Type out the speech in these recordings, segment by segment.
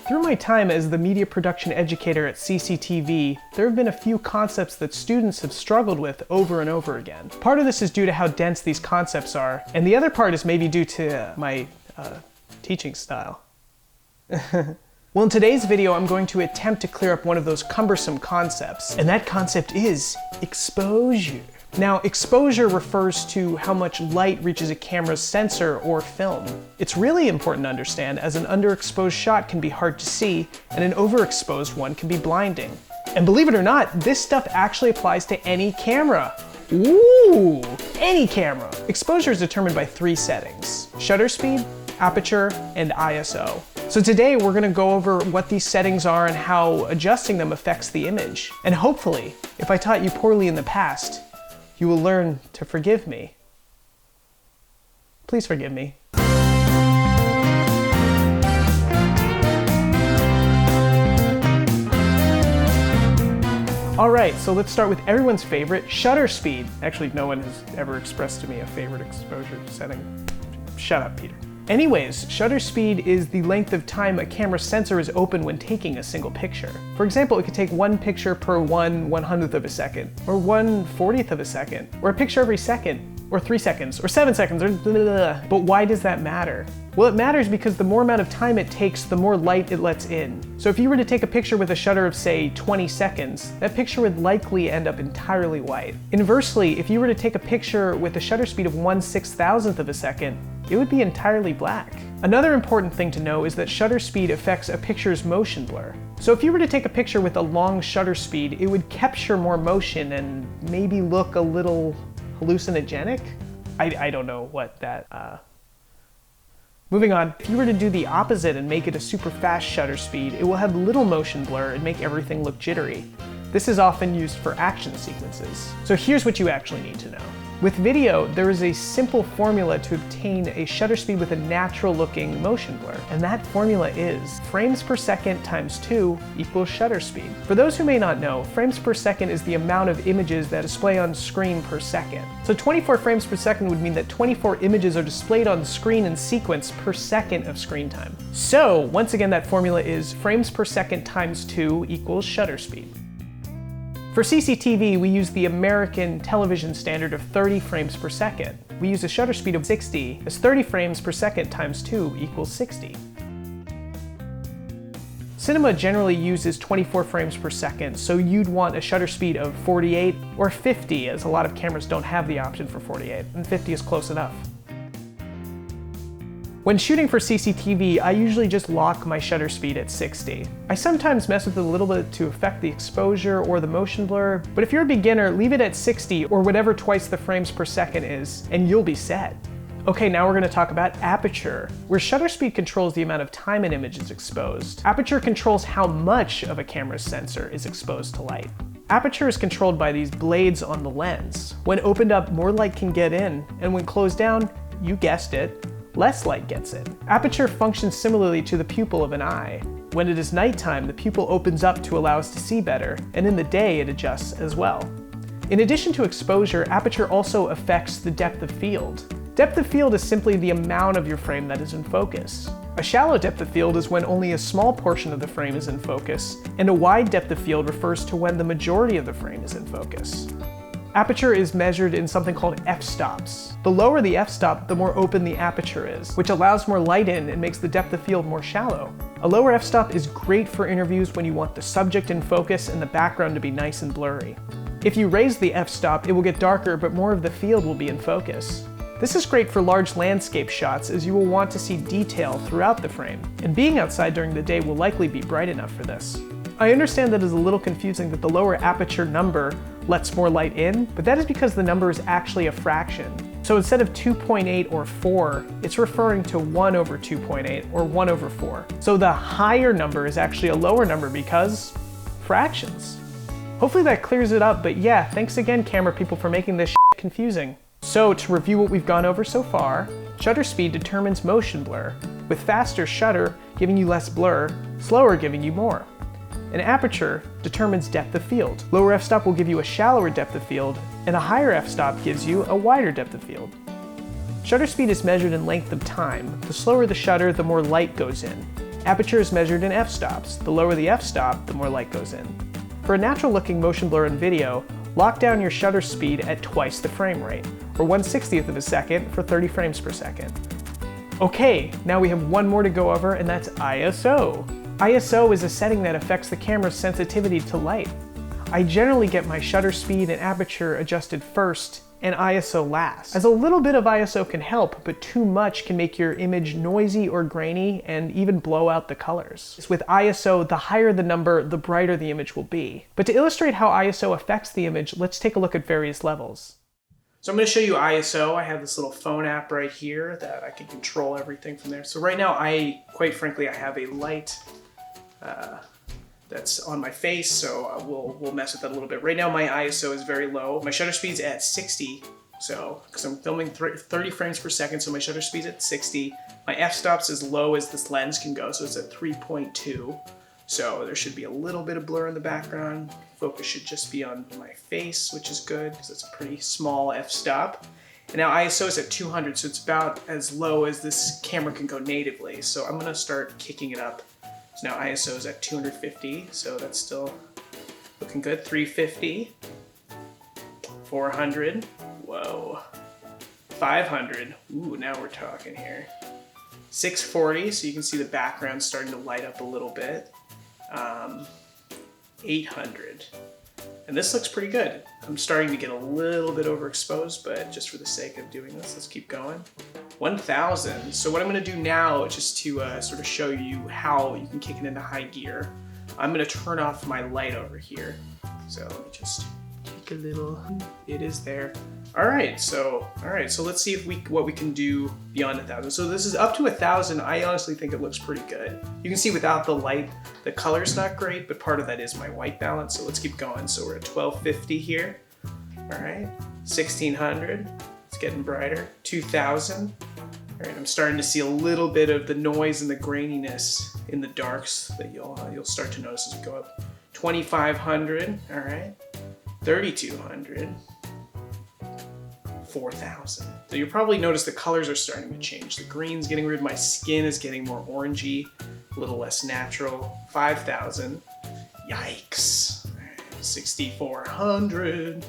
Through my time as the media production educator at CCTV, there have been a few concepts that students have struggled with over and over again. Part of this is due to how dense these concepts are, and the other part is maybe due to my teaching style. Well, in today's video, I'm going to attempt to clear up one of those cumbersome concepts, and that concept is exposure. Now, exposure refers to how much light reaches a camera's sensor or film. It's really important to understand, as an underexposed shot can be hard to see, and an overexposed one can be blinding. And believe it or not, this stuff actually applies to any camera. Ooh, any camera. Exposure is determined by 3 settings: shutter speed, aperture, and ISO. So today we're gonna go over what these settings are and how adjusting them affects the image. And hopefully, if I taught you poorly in the past, you will learn to forgive me. Please forgive me. All right, so let's start with everyone's favorite, shutter speed. Actually, no one has ever expressed to me a favorite exposure setting. Shut up, Peter. Anyways, shutter speed is the length of time a camera sensor is open when taking a single picture. For example, it could take 1 picture per 1/100th of a second, or 1/40th of a second, or a picture every second, or 3 seconds, or 7 seconds, or blah, blah, blah. But why does that matter? Well, it matters because the more amount of time it takes, the more light it lets in. So if you were to take a picture with a shutter of, say, 20 seconds, that picture would likely end up entirely white. Inversely, if you were to take a picture with a shutter speed of 1/6000th of a second, it would be entirely black. Another important thing to know is that shutter speed affects a picture's motion blur. So if you were to take a picture with a long shutter speed, it would capture more motion and maybe look a little hallucinogenic? I don't know what that, Moving on, if you were to do the opposite and make it a super fast shutter speed, it will have little motion blur and make everything look jittery. This is often used for action sequences. So here's what you actually need to know. With video, there is a simple formula to obtain a shutter speed with a natural looking motion blur, and that formula is frames per second times 2 equals shutter speed. For those who may not know, frames per second is the amount of images that display on screen per second. So 24 frames per second would mean that 24 images are displayed on screen in sequence per second of screen time. So once again, that formula is frames per second times 2 equals shutter speed. For CCTV, we use the American television standard of 30 frames per second. We use a shutter speed of 60, as 30 frames per second times 2 equals 60. Cinema generally uses 24 frames per second, so you'd want a shutter speed of 48 or 50, as a lot of cameras don't have the option for 48, and 50 is close enough. When shooting for CCTV, I usually just lock my shutter speed at 60. I sometimes mess with it a little bit to affect the exposure or the motion blur, but if you're a beginner, leave it at 60 or whatever twice the frames per second is, and you'll be set. Okay, now we're going to talk about aperture, where shutter speed controls the amount of time an image is exposed. Aperture controls how much of a camera's sensor is exposed to light. Aperture is controlled by these blades on the lens. When opened up, more light can get in, and when closed down, you guessed it, less light gets in. Aperture functions similarly to the pupil of an eye. When it is nighttime, the pupil opens up to allow us to see better, and in the day it adjusts as well. In addition to exposure, aperture also affects the depth of field. Depth of field is simply the amount of your frame that is in focus. A shallow depth of field is when only a small portion of the frame is in focus, and a wide depth of field refers to when the majority of the frame is in focus. Aperture is measured in something called f-stops. The lower the f-stop, the more open the aperture is, which allows more light in and makes the depth of field more shallow. A lower f-stop is great for interviews when you want the subject in focus and the background to be nice and blurry. If you raise the f-stop, it will get darker, but more of the field will be in focus. This is great for large landscape shots, as you will want to see detail throughout the frame, and being outside during the day will likely be bright enough for this. I understand that it is a little confusing that the lower aperture number lets more light in, but that is because the number is actually a fraction. So instead of 2.8 or 4, it's referring to 1 over 2.8 or 1 over 4. So the higher number is actually a lower number because fractions. Hopefully that clears it up, but yeah, thanks again camera people for making this confusing. So to review what we've gone over so far, shutter speed determines motion blur, with faster shutter giving you less blur, slower giving you more. An aperture determines depth of field. Lower f-stop will give you a shallower depth of field, and a higher f-stop gives you a wider depth of field. Shutter speed is measured in length of time. The slower the shutter, the more light goes in. Aperture is measured in f-stops. The lower the f-stop, the more light goes in. For a natural-looking motion blur in video, lock down your shutter speed at twice the frame rate, or 1/60th of a second for 30 frames per second. Okay, now we have one more to go over, and that's ISO. ISO is a setting that affects the camera's sensitivity to light. I generally get my shutter speed and aperture adjusted first, and ISO last, as a little bit of ISO can help, but too much can make your image noisy or grainy and even blow out the colors. With ISO, the higher the number, the brighter the image will be. But to illustrate how ISO affects the image, let's take a look at various levels. So I'm going to show you ISO. I have this little phone app right here that I can control everything from there. So right now, quite frankly, I have a light that's on my face, so we'll mess with that a little bit. Right now my ISO is very low. My shutter speed's at 60, so because I'm filming 30 frames per second, so my shutter speed's at 60. My f-stop's as low as this lens can go, so it's at 3.2. So there should be a little bit of blur in the background. Focus should just be on my face, which is good because it's a pretty small f-stop. And now ISO is at 200, so it's about as low as this camera can go natively. So I'm gonna start kicking it up. So now ISO is at 250, so that's still looking good. 350, 400, whoa, 500, ooh, now we're talking here. 640, so you can see the background starting to light up a little bit. 800, and this looks pretty good. I'm starting to get a little bit overexposed, but just for the sake of doing this, let's keep going. 1000. So what I'm going to do now, just to sort of show you how you can kick it into high gear, I'm going to turn off my light over here. So let me just take a little, it is there. All right, so let's see what we can do beyond 1000. So this is up to 1000. I honestly think it looks pretty good. You can see without the light, the color's not great, but part of that is my white balance. So let's keep going. So we're at 1250 here. All right, 1600. It's getting brighter. 2000. All right, I'm starting to see a little bit of the noise and the graininess in the darks that you'll start to notice as we go up. 2500. All right, 3200. 4,000. So you'll probably notice the colors are starting to change. The green's getting rid, my skin is getting more orangey, a little less natural. 5,000. Yikes. 6,400.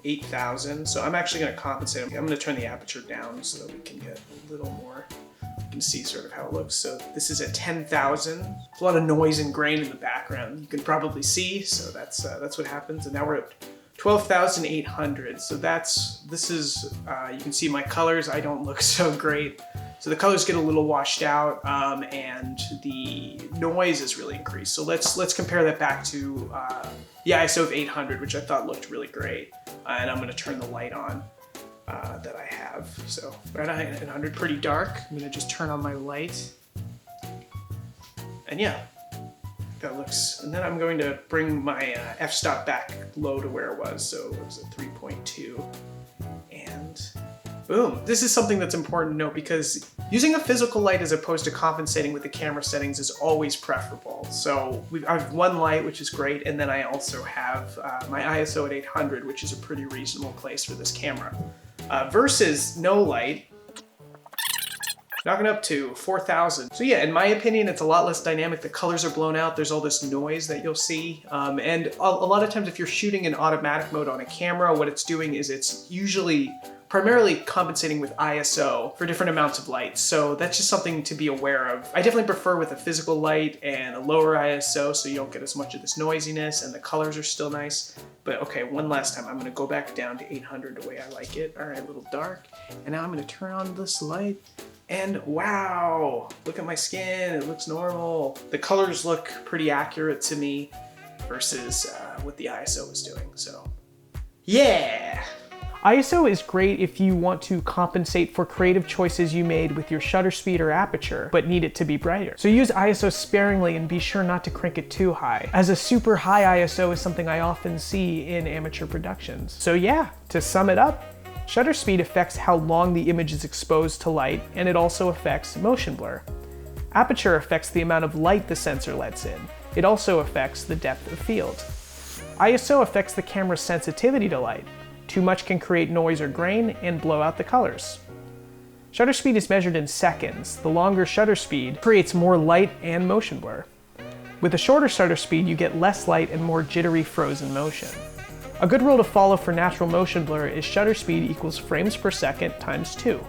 8,000. So I'm actually going to compensate. I'm going to turn the aperture down so that we can get a little more. You can see sort of how it looks. So this is at 10,000. There's a lot of noise and grain in the background. You can probably see. So that's what happens. And now we're at 12,800. So you can see my colors. I don't look so great. So the colors get a little washed out, and the noise is really increased. So let's compare that back to the ISO of 800, which I thought looked really great. And I'm going to turn the light on that I have. So right at 800, pretty dark. I'm going to just turn on my light, and yeah. That looks, and then I'm going to bring my f-stop back low to where it was. So it was at 3.2, and boom. This is something that's important to note because using a physical light as opposed to compensating with the camera settings is always preferable. So I have one light, which is great, and then I also have my ISO at 800, which is a pretty reasonable place for this camera. Versus no light, knocking up to 4,000. So yeah, in my opinion, it's a lot less dynamic. The colors are blown out. There's all this noise that you'll see. And a lot of times if you're shooting in automatic mode on a camera, what it's doing is it's usually primarily compensating with ISO for different amounts of light. So that's just something to be aware of. I definitely prefer with a physical light and a lower ISO so you don't get as much of this noisiness and the colors are still nice. But okay, one last time, I'm gonna go back down to 800 the way I like it. All right, a little dark. And now I'm gonna turn on this light. And wow, look at my skin, it looks normal. The colors look pretty accurate to me versus what the ISO was doing, so yeah. ISO is great if you want to compensate for creative choices you made with your shutter speed or aperture, but need it to be brighter. So use ISO sparingly and be sure not to crank it too high, as a super high ISO is something I often see in amateur productions. So yeah, to sum it up, shutter speed affects how long the image is exposed to light, and it also affects motion blur. Aperture affects the amount of light the sensor lets in. It also affects the depth of field. ISO affects the camera's sensitivity to light. Too much can create noise or grain and blow out the colors. Shutter speed is measured in seconds. The longer shutter speed creates more light and motion blur. With a shorter shutter speed, you get less light and more jittery frozen motion. A good rule to follow for natural motion blur is shutter speed equals frames per second times 2.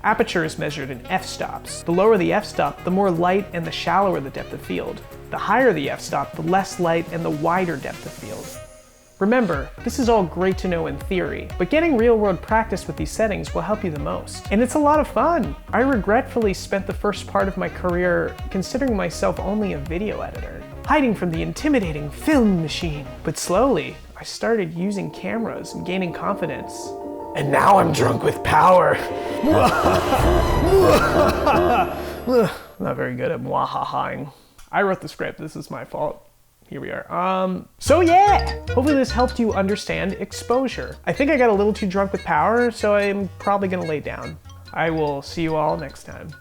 Aperture is measured in f-stops. The lower the f-stop, the more light and the shallower the depth of field. The higher the f-stop, the less light and the wider depth of field. Remember, this is all great to know in theory, but getting real-world practice with these settings will help you the most. And it's a lot of fun! I regretfully spent the first part of my career considering myself only a video editor, hiding from the intimidating film machine. But slowly, I started using cameras and gaining confidence. And now I'm drunk with power! Not very good at mwahahaing. I wrote the script, this is my fault. Here we are. So yeah! Hopefully this helped you understand exposure. I think I got a little too drunk with power, so I'm probably gonna lay down. I will see you all next time.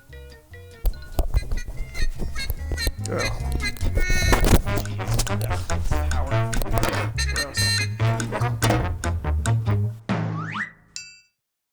Ugh.